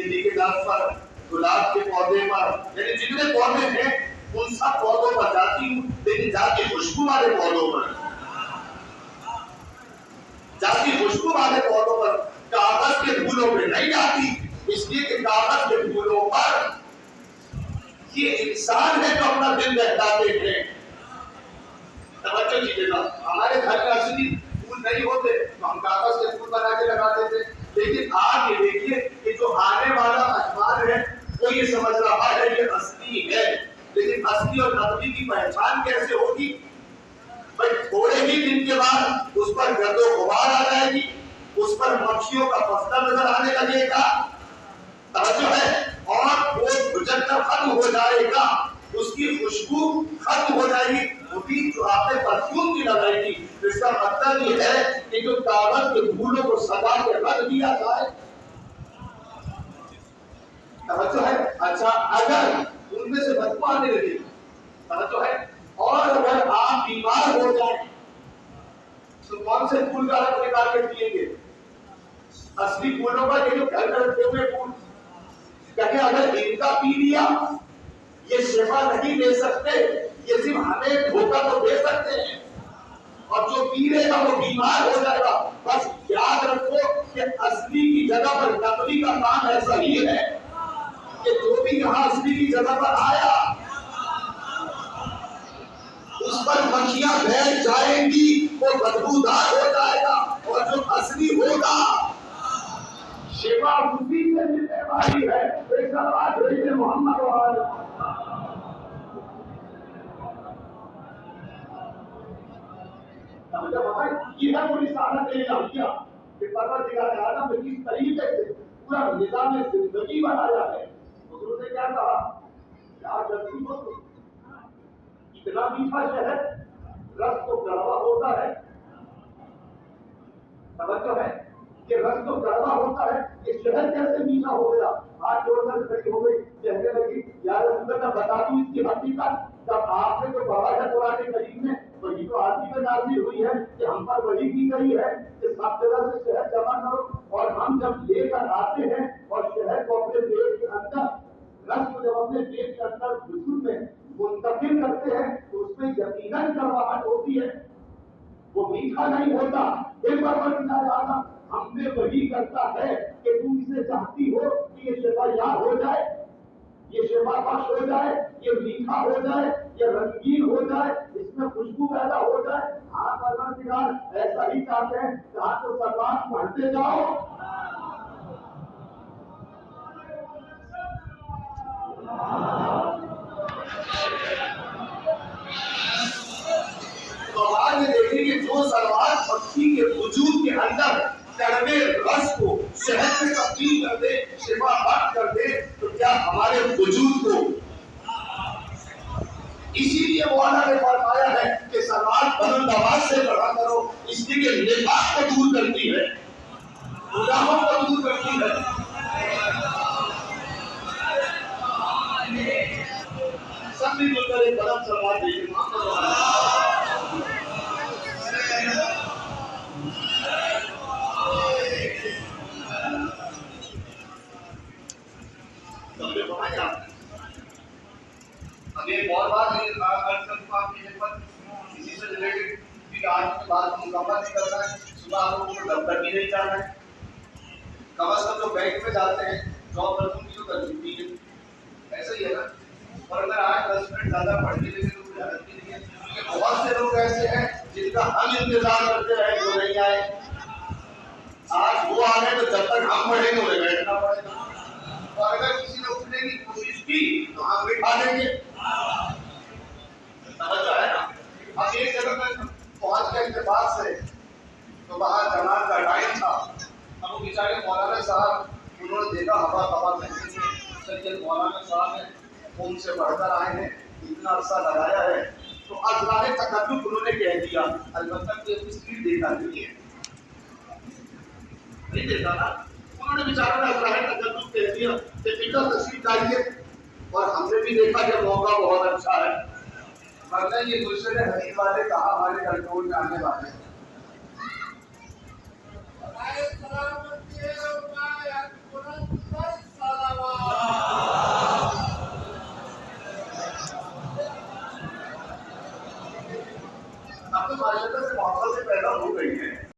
केले के गाछ पर, गुलाब के पौधे पर, यानी जितने पौधे हैं उन सब पौधों पर जाती हूँ, लेकिन जाती खुशबू वाले पौधों पर, जाती खुशबू वाले पौधों पर, कागज के फूलों पे नहीं जाती। इसलिए कि कागज के फूलों पर ये इंसान है जो अपना दिल बहलाते हैं। तवज्जो कीजिएगा, हमारे घर में असली फूल नहीं होते तो हम कागज के फूल बना के लगाते थे, लेकिन आज ये देखिए कि जो आने वाला मेहमान है वो ये समझ रहा है ये असली है, लेकिन असली और नकली की पहचान कैसे होगी? भाई थोड़े ही दिन के बाद उस पर गर्दो गुबार आ जाएगी, उस पर मक्खियों का फसला नजर आने लगेगा, तवज्जो है, और वो भुजन खत्म हो जाएगा, उसकी खुशबू खत्म हो जाएगी, वो भी जो आपने परफ्यूम की लगाई थी। इसका मतलब ये है कि जो कागज के फूलों को सजा के रख दिया जाए, तवज्जो है, अच्छा अगर उनमें से बदबू आने लगे, तवज्जो है, और अगर आप बीमार हो जाए तो कौन से फूल का रस निकाल के पिएंगे? असली फूलों का, ये जो घर में रखे हुए फूल, कहें अगर इनका पी लिया ये शिफा नहीं दे सकते, ये सिर्फ हमें धोखा तो दे सकते हैं, और जो पी लेगा वो बीमार हो जाएगा। बस याद रखो कि असली की जगह पर नकली का काम ऐसा ही है कि जो भी यहाँ असली की जगह पर आया उस पर मक्खियां बैठ जाएंगी, वो बदबूदार हो जाएगा, और जो असली होगा शिफा उसी से मिलने वाली है। मोहम्मद ये है वो रिसालत इलाहिया कि परवरदिगार आलम ने किस तरीके से पूरा निजाम जिंदगी बनाया है। हुजूर ने क्या कहा, क्या जल्दी हो तुम, इतना मीठा शहर, रस तो कड़वा होता है, तवज्जो है, कि रस तो कड़वा होता है, ये शहर कैसे मीठा हो गया? हाथ जोड़कर खड़ी हो गई, कहने लगी यार मैं बता दूं इसकी हकीकत, जब आपने जो पढ़ा है कुरान करीम में वही तो आदमी में नाज़िल हुई है कि हम पर वही की गई है कि सब जगह से शहद जमा करो, और हम जब लेकर आते हैं और शहद को अपने पेट के अंदर, रस को जब अपने पेट के अंदर वजूद में मुंतकिल करते हैं तो उसमें यकीनन कड़वाहट होती है, वो मीठा नहीं होता। एक बार आलम हमने वही करता है कि तू इसे चाहती हो कि ये शिफा याद हो जाए, ये शिफा बख्श हो जाए, ये मीठा हो जाए, ये रंगीन हो जाए, इसमें खुशबू पैदा हो जाए। हाँ परवरदिगार ऐसा ही चाहते हैं, जहाँ तो सलात पढ़ते जाओ, तो आज देखेंगे जो सलवार पक्षी के वजूद के अंदर कड़वे रस को शहद में तब्दील कर दे, शिफा बख्श कर दे, तो क्या हमारे वजूद को, इसीलिए वो अल्लाह ने फरमाया है कि सलवार बुलंद आवाज से पढ़ा करो, इसलिए कि निफाक को दूर करती है, गुनाहों को दूर करती है। सब मिलकर एक बड़ा सलवार देखें। अब एक और बात इसी से रिलेटेड कि आज की बात मुकम्मल नहीं करना है, सुबह आप लोगों को दफ्तर भी नहीं जाना है, कम से कम जो बैंक में जाते हैं जॉब पर उनकी जो छुट्टी है ऐसा ही है ना। और अगर आज 10 मिनट ज्यादा पढ़ के लेंगे तो कोई हालत नहीं है, क्योंकि बहुत से लोग ऐसे हैं जिनका हम इंतजार करते रहे वो नहीं आए, आज वो आ गए तो जब तक हम पढ़ेंगे उन्हें बैठना पड़ेगा, और अगर किसी ने उठने की कोशिश की तो हम बिठा देंगे, समझ आया ना। अब एक जगह में पहुंच गए इत्तेफाक से, तो वहां जमात का टाइम था, अब वो बेचारे मौलाना साहब उन्होंने देखा हवा हवा महसूस सैयद मौलाना साहब ने फोन से पढ़कर आए हैं, इतना अरसा लगाया है, तो अज़राए तकल्लुफ़ उन्होंने कह दिया, अलबत्ता कि स्पीड देखा नहीं है, नहीं देखा ना, उन्होंने बेचारों ने अज़राए तकल्लुफ़ कह दिया कि बेटा तशरीफ लाइए, और हमने भी देखा कि मौका बहुत अच्छा है, वरना ये मुर्शिद हदीस वाले कहा हमारे कंट्रोल में आने वाले हैं। تو ماشاءاللہ سے محبت سے پیدا ہو گئی ہیں.